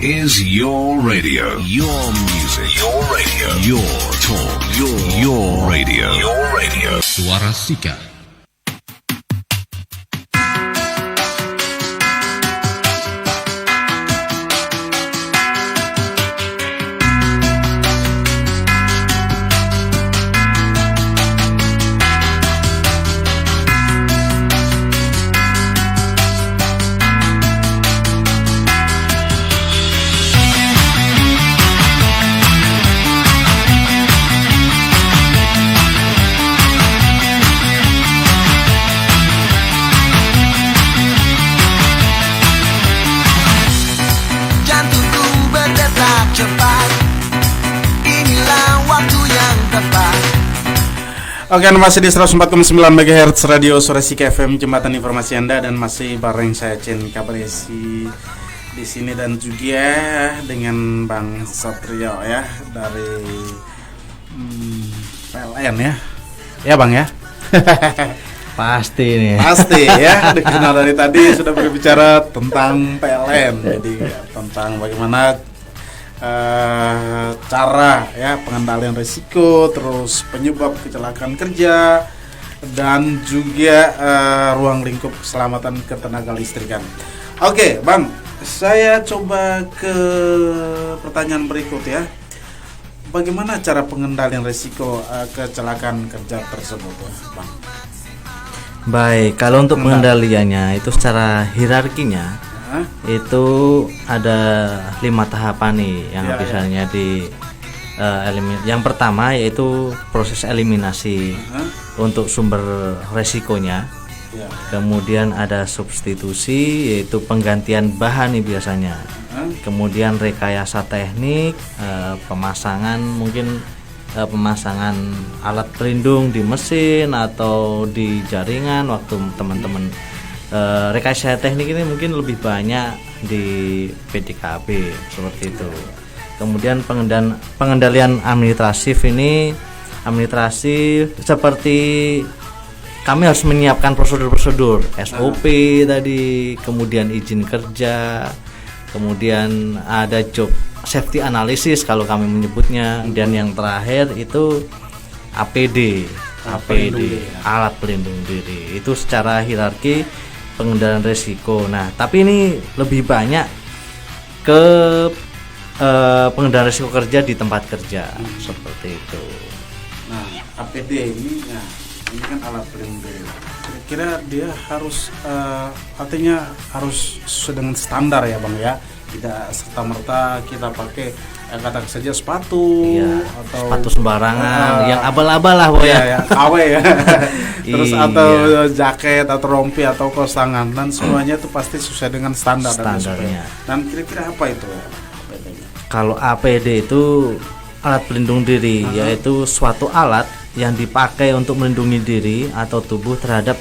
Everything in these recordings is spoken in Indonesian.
is your radio. Your music. Your radio. Your talk. Your radio. Your radio. Suara Sika. Oke, masih di 104,9 MHz Radio Suara Sika FM, jembatan informasi Anda, dan masih bareng saya Chen Kabaresi di sini, dan juga dengan Bang Satrio ya dari PLN ya. Ya Bang ya. Pasti nih. Pasti ya, dikenal dari tadi sudah berbicara tentang PLN. Jadi tentang bagaimana cara ya pengendalian risiko, terus penyebab kecelakaan kerja, dan juga ruang lingkup keselamatan ketenaga listrikan. Oke, Bang, saya coba ke pertanyaan berikut ya. Bagaimana cara pengendalian risiko kecelakaan kerja tersebut, ya, Bang? Baik, kalau untuk pengendaliannya itu secara hierarkinya itu ada 5 tahapan nih yang biasanya di yang pertama yaitu proses eliminasi untuk sumber resikonya. Kemudian ada substitusi, yaitu penggantian bahan nih biasanya. Kemudian rekayasa teknik, pemasangan alat pelindung di mesin atau di jaringan waktu teman-teman. Rekayasa teknik ini mungkin lebih banyak di PDKB seperti itu. Kemudian pengendalian administratif seperti kami harus menyiapkan prosedur-prosedur SOP tadi, kemudian izin kerja, kemudian ada job safety analysis kalau kami menyebutnya, dan yang terakhir itu APD, alat pelindung diri. Itu secara hierarki pengendalian risiko. Nah, tapi ini lebih banyak ke pengendalian risiko kerja di tempat kerja seperti itu. Nah, APD ini kan alat pelindung diri. Kira-kira dia harus artinya harus sesuai dengan standar ya Bang ya. Tidak serta-merta kita pakai katakan saja sepatu atau sepatu sembarangan yang abal-abal lah ya, KW ya. Terus atau jaket atau rompi atau kaos tangan, dan semuanya itu pasti sesuai dengan standarnya. Dan kira-kira apa itu APD? Kalau APD itu alat pelindung diri, yaitu suatu alat yang dipakai untuk melindungi diri atau tubuh terhadap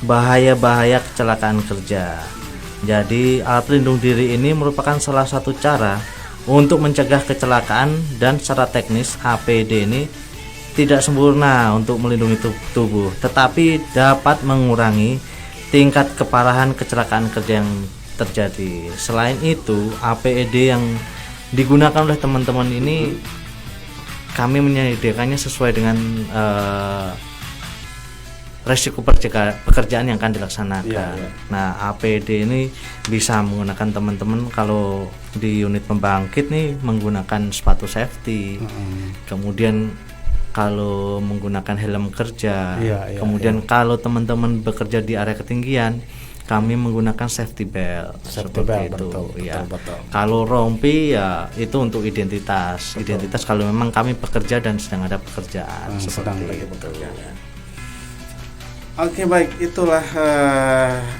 bahaya-bahaya kecelakaan kerja. Jadi alat pelindung diri ini merupakan salah satu cara untuk mencegah kecelakaan, dan secara teknis APD ini tidak sempurna untuk melindungi tubuh, tetapi dapat mengurangi tingkat keparahan kecelakaan kerja yang terjadi. Selain itu, APD yang digunakan oleh teman-teman ini kami menyediakannya sesuai dengan resiko pekerjaan yang akan dilaksanakan. Nah, APD ini bisa menggunakan teman-teman kalau di unit pembangkit nih menggunakan sepatu safety. Kemudian kalau menggunakan helm kerja. Kemudian kalau teman-teman bekerja di area ketinggian, kami menggunakan safety belt. Betul. Kalau rompi ya itu untuk identitas. Identitas kalau memang kami bekerja dan sedang ada pekerjaan seperti itu. Oke, baik, itulah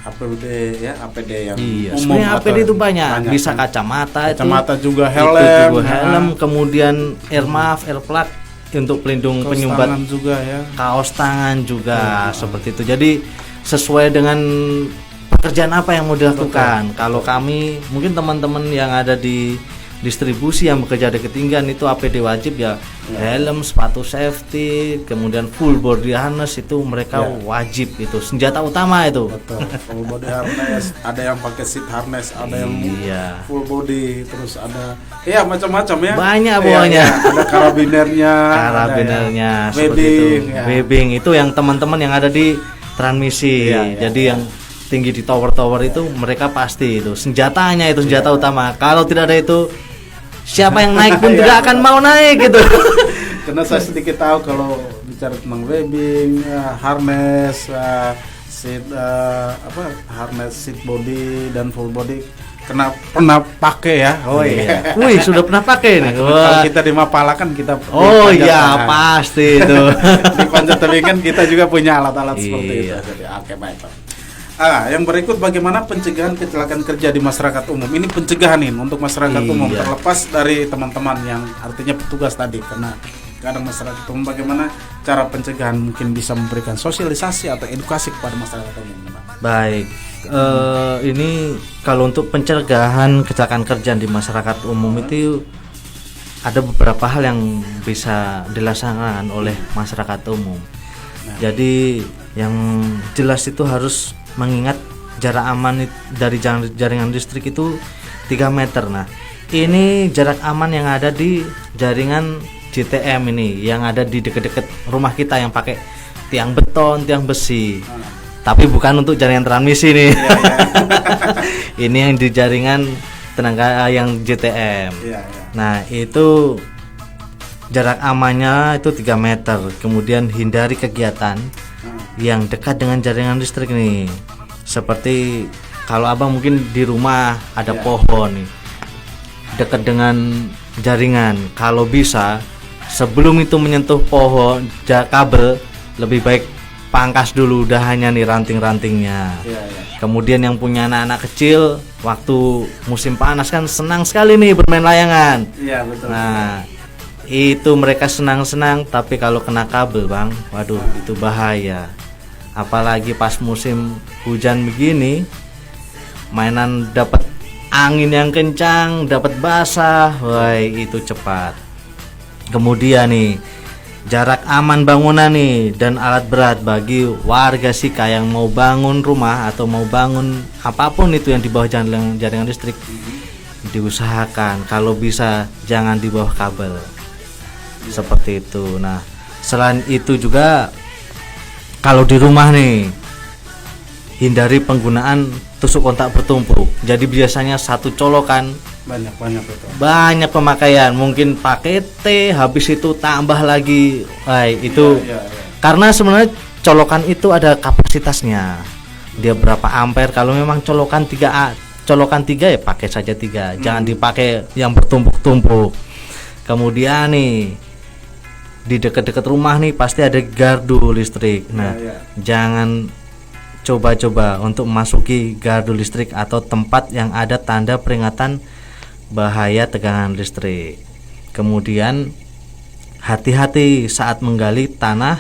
APD ya, APD yang umum. Sebenarnya APD itu banyak, bisa kacamata juga helm, kemudian airmuff, airplug untuk pelindung penyumbat juga ya. Kaos tangan juga seperti itu. Jadi sesuai dengan pekerjaan apa yang mau dilakukan. Kalau kami mungkin teman-teman yang ada di distribusi yang bekerja di ketinggian itu APD wajib ya, helm, sepatu safety, kemudian full body harness itu mereka wajib, itu senjata utama itu. Betul, full body harness, ada yang pakai seat harness, ada yang full body, terus ada macam-macam ya. Banyak pokoknya. Ada karabinernya, seperti itu. Webbing itu yang teman-teman yang ada di transmisi. Jadi yang tinggi di tower-tower itu mereka pasti itu senjatanya, itu senjata utama. Kalau tidak ada itu, siapa yang naik pun tidak akan mau naik gitu. Karena saya sedikit tahu kalau bicara tentang webbing, harness, harness, seat body dan full body pernah pakai ya. Wih, sudah pernah pakai nih. Kalau kita di Mapala kan kita pasti itu. Di Panjat Tebing kan kita juga punya alat-alat seperti itu. Jadi baik. Yang berikut bagaimana pencegahan kecelakaan kerja di masyarakat umum. Ini pencegahan nih untuk masyarakat umum, terlepas dari teman-teman yang artinya petugas tadi, karena kadang masyarakat umum bagaimana cara pencegahan, mungkin bisa memberikan sosialisasi atau edukasi kepada masyarakat umum. Baik, ini kalau untuk pencegahan kecelakaan kerja di masyarakat umum itu ada beberapa hal yang bisa dilaksanakan oleh masyarakat umum. Jadi yang jelas itu harus mengingat jarak aman dari jaringan listrik itu 3 meter. Nah, ini jarak aman yang ada di jaringan JTM ini, yang ada di dekat-dekat rumah kita yang pakai tiang beton, tiang besi. Tapi bukan untuk jaringan transmisi nih. Ini yang di jaringan tenaga yang JTM. Nah, itu jarak amannya itu 3 meter. Kemudian hindari kegiatan yang dekat dengan jaringan listrik nih. Seperti kalau abang mungkin di rumah ada pohon nih, dekat dengan jaringan, kalau bisa sebelum itu menyentuh pohon kabel, lebih baik pangkas dulu udahannya nih ranting-rantingnya. Kemudian yang punya anak-anak kecil, waktu musim panas kan senang sekali nih bermain layangan. Betul. Nah, itu mereka senang-senang, tapi kalau kena kabel bang, waduh itu bahaya. Apalagi pas musim hujan begini, mainan dapat angin yang kencang, dapat basah, wah itu cepat. Kemudian nih, jarak aman bangunan nih dan alat berat bagi warga Sika yang mau bangun rumah atau mau bangun apapun itu yang di bawah jaringan listrik, diusahakan kalau bisa jangan di bawah kabel. Seperti itu. Nah, selain itu juga kalau di rumah nih, hindari penggunaan tusuk kontak bertumpuk. Jadi biasanya satu colokan banyak pemakaian, mungkin pakai T, habis itu tambah lagi. Itu karena sebenarnya colokan itu ada kapasitasnya. Dia berapa ampere. Kalau memang colokan 3 ya pakai saja 3. Jangan dipakai yang bertumpuk-tumpuk. Kemudian nih, di dekat-dekat rumah nih pasti ada gardu listrik. Nah, jangan coba-coba untuk memasuki gardu listrik atau tempat yang ada tanda peringatan bahaya tegangan listrik. Kemudian hati-hati saat menggali tanah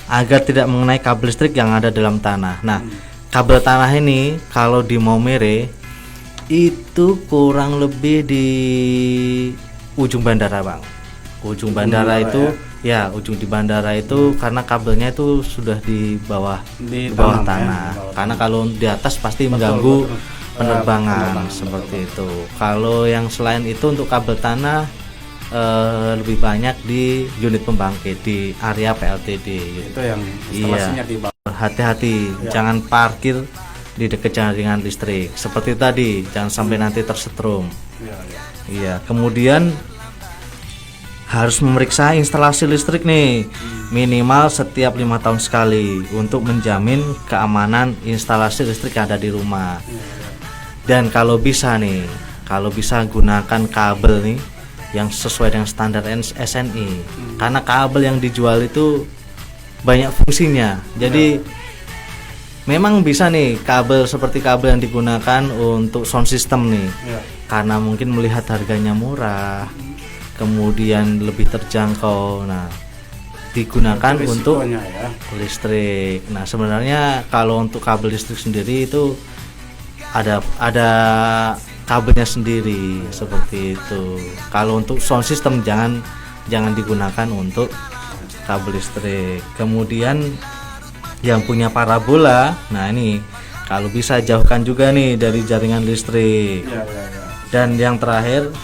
agar tidak mengenai kabel listrik yang ada dalam tanah. Nah, kabel tanah ini kalau di Maumere itu kurang lebih di ujung bandara bang. Ujung bandara itu ujung di bandara itu karena kabelnya itu sudah di bawah tanah. Karena kalau di atas pasti mengganggu penerbangan seperti itu. Kalau yang selain itu untuk kabel tanah lebih banyak di unit pembangkit di area PLTD. Itu yang instalasinya di bawah. Hati-hati, jangan parkir di dekat jaringan listrik. Seperti tadi, jangan sampai nanti tersetrum. Kemudian harus memeriksa instalasi listrik nih, minimal setiap 5 tahun sekali untuk menjamin keamanan instalasi listrik yang ada di rumah. Dan kalau bisa gunakan kabel nih yang sesuai dengan standar SNI, karena kabel yang dijual itu banyak fungsinya. Jadi memang bisa nih kabel seperti kabel yang digunakan untuk sound system nih, karena mungkin melihat harganya murah, kemudian lebih terjangkau. Nah, digunakan untuk listrik. Nah, sebenarnya kalau untuk kabel listrik sendiri itu ada kabelnya sendiri seperti itu. Kalau untuk sound system jangan digunakan untuk kabel listrik. Kemudian yang punya parabola, nah ini kalau bisa jauhkan juga nih dari jaringan listrik. Ya. Dan yang terakhir,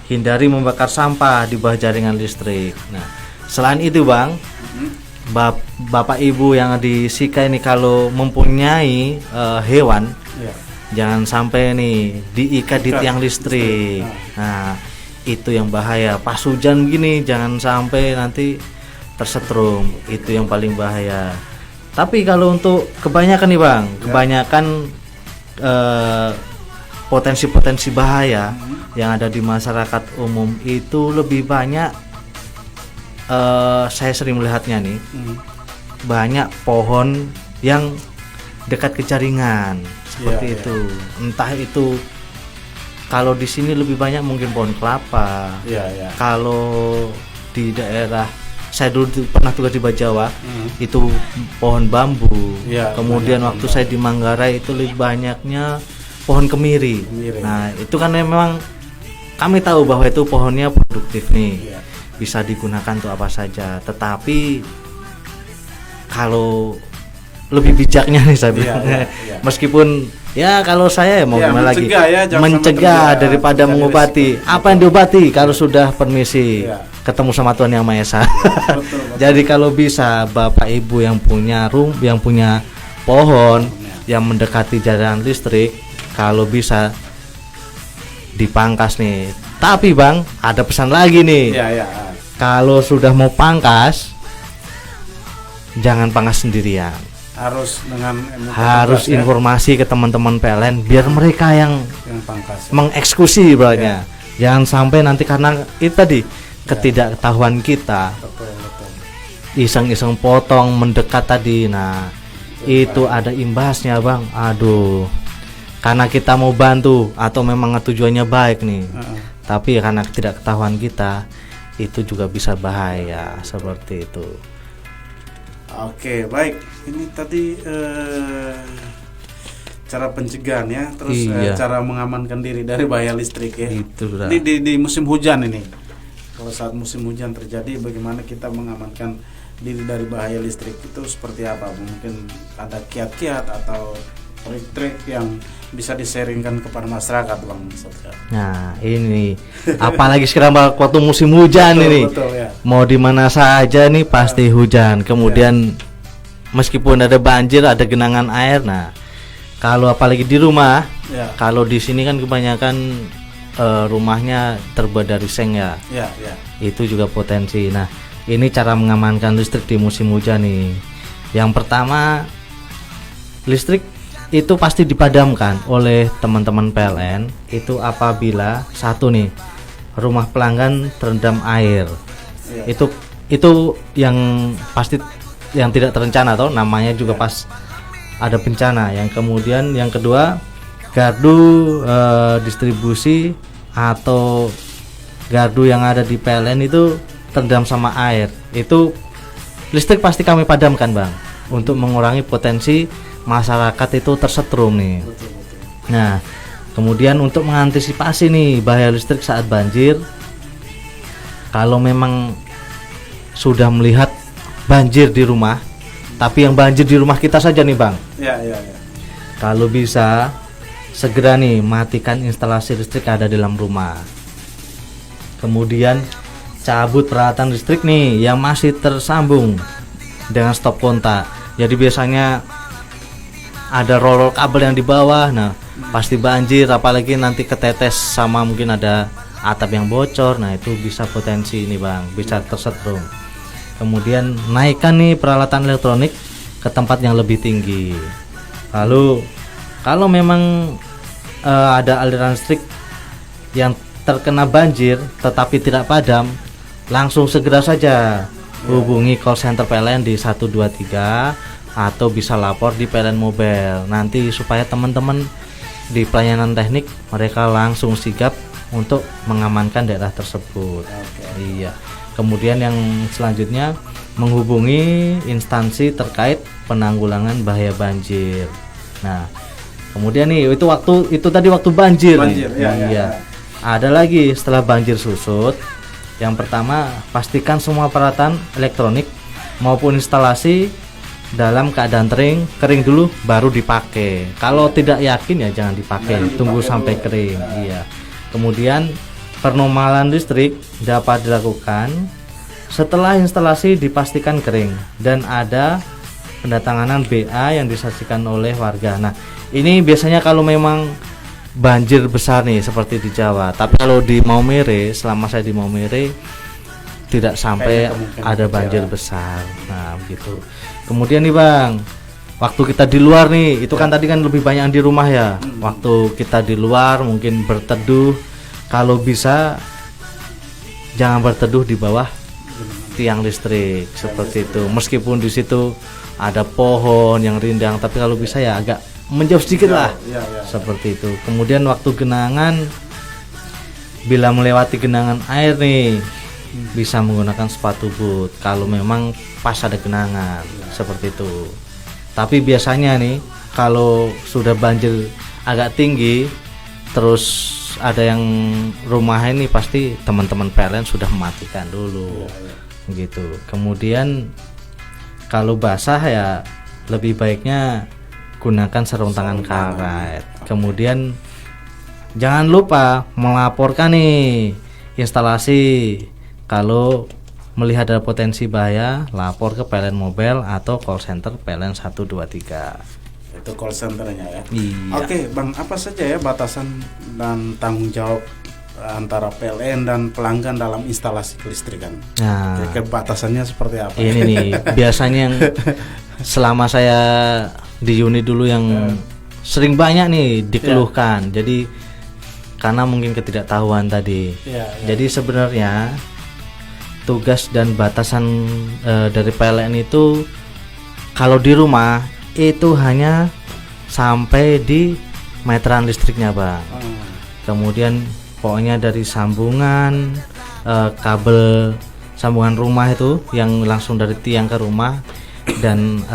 hindari membakar sampah di bawah jaringan listrik. Nah, selain itu Bang, Bapak Ibu yang di Sika ini kalau mempunyai hewan, jangan sampai nih diikat di tiang listrik. Nah, itu yang bahaya. Pas hujan gini jangan sampai nanti tersetrum. Itu yang paling bahaya. Tapi kalau untuk kebanyakan nih Bang, kebanyakan potensi-potensi bahaya yang ada di masyarakat umum itu lebih banyak. Saya sering melihatnya nih, banyak pohon yang dekat ke jaringan seperti itu. Entah itu kalau di sini lebih banyak mungkin pohon kelapa. Kalau di daerah saya dulu pernah tugas di Bajawa, itu pohon bambu. Kemudian waktu saya di Manggarai itu lebih banyaknya pohon kemiri. Nah, itu kan memang kami tahu bahwa itu pohonnya produktif nih. Bisa digunakan untuk apa saja. Tetapi kalau lebih bijaknya nih saya bilang, meskipun ya kalau saya mau gimana lagi, mencegah daripada mengobati. Apa yang diobati kalau sudah permisi ketemu sama Tuhan Yang Maha Esa. Betul. Jadi kalau bisa Bapak Ibu yang punya pohon yang mendekati jaringan listrik, kalau bisa dipangkas nih. Tapi Bang, ada pesan lagi nih. Kalau sudah mau pangkas, jangan pangkas sendirian. Harus informasi ke teman-teman PLN biar mereka yang pangkas, mengeksekusi berarti. Jangan sampai nanti karena itu tadi ketidakketahuan kita, iseng-iseng potong mendekat tadi. Nah, itu ada imbasnya Bang. Aduh, karena kita mau bantu atau memang tujuannya baik nih, tapi karena ketidakketahuan kita itu juga bisa bahaya seperti itu. Oke, baik. Ini tadi cara pencegahan ya, terus cara mengamankan diri dari bahaya listrik ya. Ini di musim hujan ini. Kalau saat musim hujan terjadi, bagaimana kita mengamankan diri dari bahaya listrik itu seperti apa? Mungkin ada kiat-kiat atau trik-trik yang bisa di-sharingkan kepada masyarakat Bang. Nah, ini apalagi sekarang waktu musim hujan ini. Mau di mana saja nih pasti hujan. Kemudian meskipun ada banjir, ada genangan air. Nah, kalau apalagi di rumah, kalau di sini kan kebanyakan rumahnya terbuat dari seng ya. Itu juga potensi. Nah, ini cara mengamankan listrik di musim hujan nih. Yang pertama, listrik itu pasti dipadamkan oleh teman-teman PLN itu apabila satu nih, rumah pelanggan terendam air. Itu yang pasti, yang tidak terencana atau namanya juga pas ada bencana. Yang kemudian yang kedua, gardu distribusi atau gardu yang ada di PLN itu terendam sama air. Itu listrik pasti kami padamkan Bang, untuk mengurangi potensi masyarakat itu tersetrum nih. Nah, kemudian untuk mengantisipasi nih bahaya listrik saat banjir, kalau memang sudah melihat banjir di rumah, tapi yang banjir di rumah kita saja nih Bang. Kalau bisa segera nih matikan instalasi listrik ada di dalam rumah. Kemudian cabut peralatan listrik nih yang masih tersambung dengan stop kontak. Jadi biasanya ada roller kabel yang di bawah. Nah, pasti banjir, apalagi nanti ketetes sama mungkin ada atap yang bocor. Nah, itu bisa potensi ini Bang, bisa tersetrum. Kemudian naikkan nih peralatan elektronik ke tempat yang lebih tinggi. Lalu kalau memang ada aliran listrik yang terkena banjir tetapi tidak padam, langsung segera saja hubungi call center PLN di 123 atau bisa lapor di PLN Mobile. Nanti supaya teman-teman di pelayanan teknik mereka langsung sigap untuk mengamankan daerah tersebut. Iya. Kemudian yang selanjutnya menghubungi instansi terkait penanggulangan bahaya banjir. Nah, Kemudian nih itu tadi waktu banjir nih. Banjir, ya, ya. Ada lagi setelah banjir susut. Yang pertama, pastikan semua peralatan elektronik maupun instalasi dalam keadaan kering dulu baru dipakai. Kalau tidak yakin ya jangan dipakai, tunggu sampai kering. Iya. Kemudian penormalan listrik dapat dilakukan setelah instalasi dipastikan kering dan ada pendatanganan BA yang disaksikan oleh warga. Nah, ini biasanya kalau memang banjir besar nih seperti di Jawa. Tapi kalau di Maumere, selama saya di Maumere tidak sampai ada banjir besar. Nah, begitu. Kemudian nih Bang, waktu kita di luar nih, itu kan tadi kan lebih banyak di rumah ya. Waktu kita di luar mungkin berteduh, kalau bisa jangan berteduh di bawah tiang listrik seperti itu. Meskipun di situ ada pohon yang rindang, tapi kalau bisa ya agak menjauh sedikit lah. Seperti itu. Kemudian waktu genangan, bila melewati genangan air nih, bisa menggunakan sepatu boot kalau memang pas ada genangan, seperti itu. Tapi biasanya nih kalau sudah banjir agak tinggi, terus ada yang rumah ini pasti teman-teman PLN sudah mematikan dulu, gitu. Kemudian kalau basah ya lebih baiknya gunakan sarung tangan karet. Kemudian jangan lupa melaporkan nih instalasi. Kalau melihat ada potensi bahaya, lapor ke PLN Mobile atau call center PLN 123. Itu call centernya ya. Iya. Oke, Bang, apa saja ya batasan dan tanggung jawab antara PLN dan pelanggan dalam instalasi kelistrikan? Nah, Batasannya seperti apa? ini nih biasanya yang selama saya di unit dulu yang sering banyak nih dikeluhkan. Jadi karena mungkin ketidaktahuan tadi. Jadi sebenarnya tugas dan batasan dari PLN itu kalau di rumah itu hanya sampai di meteran listriknya Bang. Kemudian pokoknya dari sambungan kabel sambungan rumah itu yang langsung dari tiang ke rumah dan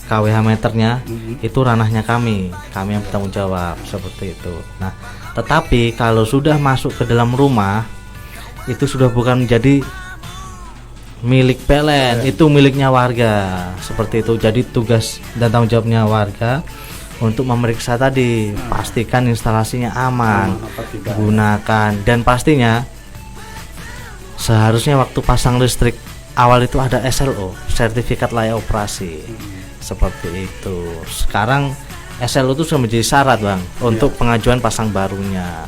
KWH meternya itu ranahnya kami yang bertanggung jawab, seperti itu. Nah, tetapi kalau sudah masuk ke dalam rumah itu sudah bukan menjadi milik PLN, itu miliknya warga, seperti itu. Jadi tugas dan tanggung jawabnya warga untuk memeriksa tadi, pastikan instalasinya aman, gunakan, dan pastinya seharusnya waktu pasang listrik awal itu ada SLO, sertifikat layak operasi, seperti itu. Sekarang SLO itu sudah menjadi syarat Bang untuk pengajuan pasang barunya,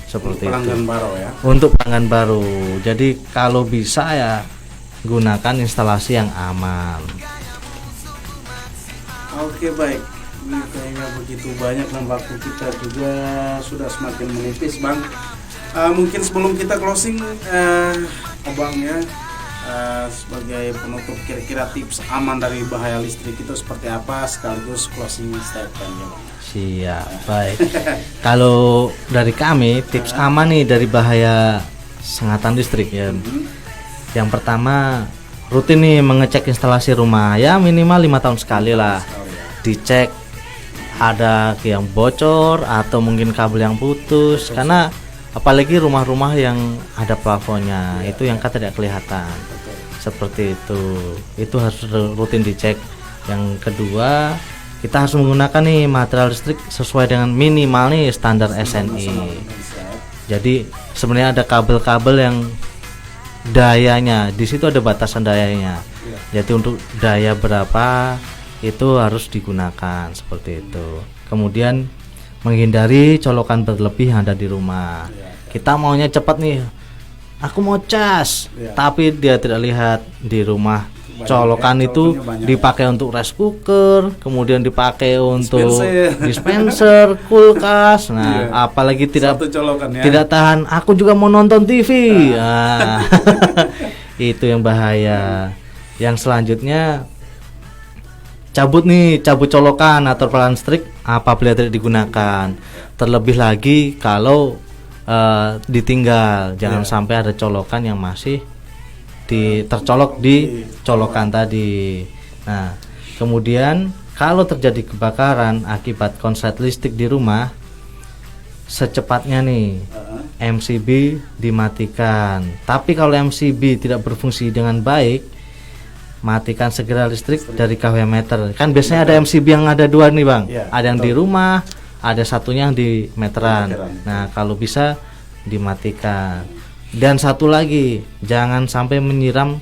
seperti untuk pelanggan itu. baru ya. Untuk pelanggan baru. Jadi kalau bisa ya gunakan instalasi yang aman. Oke, baik. Ini kayaknya begitu banyak dan waktu kita juga sudah semakin menipis Bang. Mungkin sebelum kita closing, Abang ya, sebagai penutup, kira-kira tips aman dari bahaya listrik itu seperti apa, sekaligus closing statement ya Bang. Siap, baik. Kalau dari kami tips aman nih dari bahaya sengatan listrik ya. Yang pertama, rutin nih mengecek instalasi rumah ya, minimal 5 tahun sekali lah. Dicek ada yang bocor atau mungkin kabel yang putus, karena apalagi rumah-rumah yang ada plafonnya itu yang kan tidak kelihatan, seperti itu harus rutin dicek. Yang kedua, kita harus menggunakan nih material listrik sesuai dengan minimal nih standar SNI. Jadi sebenarnya ada kabel-kabel yang dayanya di situ ada batasan dayanya. Jadi untuk daya berapa itu harus digunakan, seperti itu. Kemudian menghindari colokan berlebih yang ada di rumah. Kita maunya cepat nih, aku mau cas, tapi dia tidak lihat di rumah colokan itu dipakai untuk rice cooker, kemudian dipakai untuk dispenser, kulkas. Nah, apalagi tidak tahan, aku juga mau nonton TV. Nah, itu yang bahaya. Yang selanjutnya, cabut colokan atau pelan listrik apabila tidak digunakan. Terlebih lagi kalau ditinggal, jangan sampai ada colokan yang masih tercolok di colokan tadi. Nah, kemudian Kalau terjadi kebakaran akibat konslet listrik di rumah, secepatnya nih MCB dimatikan. Tapi kalau MCB tidak berfungsi dengan baik, matikan segera listrik dari kWh meter. Kan biasanya ada MCB yang ada 2 nih Bang. Ya, ada yang di rumah, ada satunya yang di meteran. Nah, kalau bisa dimatikan. Dan satu lagi, jangan sampai menyiram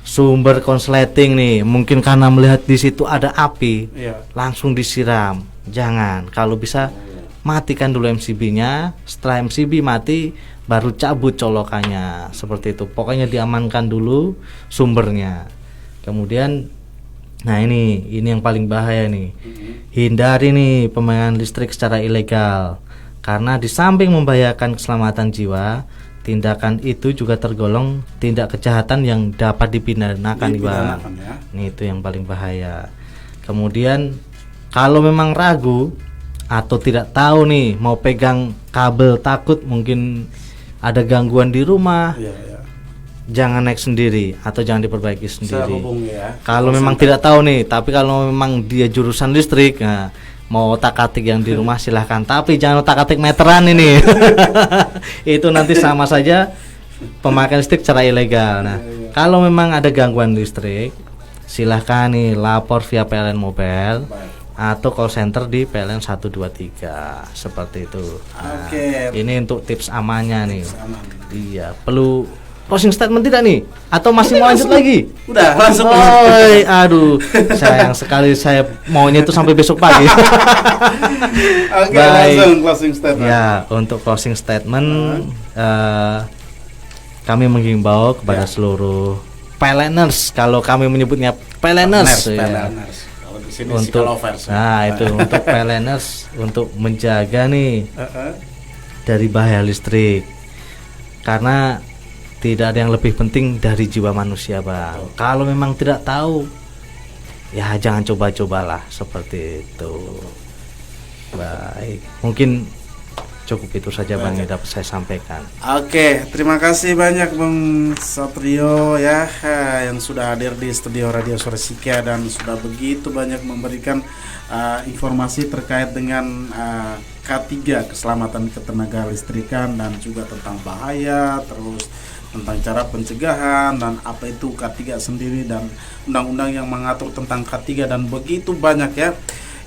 sumber konsleting nih. Mungkin karena melihat di situ ada api, langsung disiram. Jangan. Kalau bisa matikan dulu MCB-nya. Setelah MCB mati, baru cabut colokannya. Seperti itu. Pokoknya diamankan dulu sumbernya. Kemudian, nah ini yang paling bahaya nih. Hindari nih pemakaian listrik secara ilegal. Karena di samping membahayakan keselamatan jiwa, tindakan itu juga tergolong tindak kejahatan yang dapat dipidanakan, Bang. Ya. Ini itu yang paling bahaya. Kemudian kalau memang ragu atau tidak tahu nih mau pegang kabel, takut mungkin ada gangguan di rumah, jangan naik sendiri atau jangan diperbaiki sendiri. Kalau memang tidak tahu nih, tapi kalau memang dia jurusan listrik, nah, mau otak-atik yang di rumah silahkan, tapi jangan otak-atik meteran ini. Itu nanti sama saja pemakaian listrik secara ilegal. Nah, kalau memang ada gangguan listrik, silahkan nih lapor via PLN Mobile atau call center di PLN 123 seperti itu. Nah, ini untuk tips amannya nih. Iya, perlu closing statement tidak nih? Atau masih mau lanjut lagi? Udah, langsung. Aduh, sayang sekali, saya maunya itu sampai besok pagi. Langsung closing statement. Ya, untuk closing statement kami menghimbau kepada seluruh PLNers, kalau kami menyebutnya PLNers, Kalau di sini untuk itu untuk PLNers untuk menjaga nih dari bahaya listrik. Karena tidak ada yang lebih penting dari jiwa manusia, Bang. Kalau memang tidak tahu, ya jangan coba-cobalah seperti itu. Baik, mungkin cukup itu saja Bang yang dapat saya sampaikan. Oke, terima kasih banyak Bang Satrio ya yang sudah hadir di studio Radio Suara Sika dan sudah begitu banyak memberikan informasi terkait dengan K3 keselamatan ketenaga listrikan dan juga tentang bahaya, terus tentang cara pencegahan dan apa itu K3 sendiri dan undang-undang yang mengatur tentang K3 dan begitu banyak ya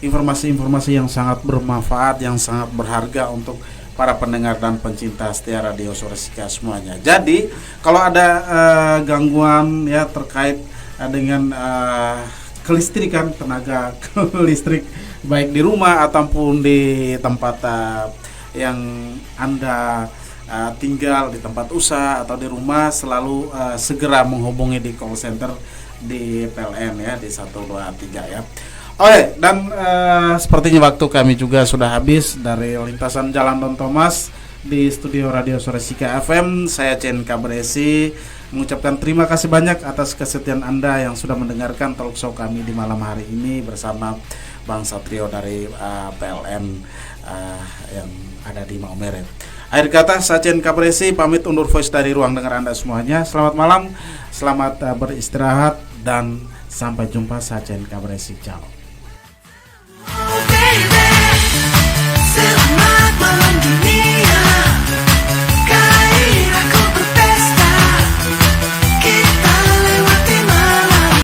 informasi-informasi yang sangat bermanfaat, yang sangat berharga untuk para pendengar dan pencinta setia Radio Suara Sika semuanya. Jadi kalau ada gangguan ya terkait dengan kelistrikan, tenaga listrik baik di rumah ataupun di tempat yang Anda tinggal, di tempat usaha atau di rumah, selalu segera menghubungi di call center di PLN ya di 123 ya. Oke, dan sepertinya waktu kami juga sudah habis dari lintasan Jalan Don Thomas di studio Radio Suara Sika FM. Saya Chen Kabresi mengucapkan terima kasih banyak atas kesetiaan Anda yang sudah mendengarkan talk show kami di malam hari ini bersama Bang Satrio dari PLN yang ada di Maumere. Akhir kata, saya Chen Kabresi pamit undur voice dari ruang dengar Anda semuanya. Selamat malam, selamat beristirahat dan sampai jumpa. Saya Chen Kabresi, ciao.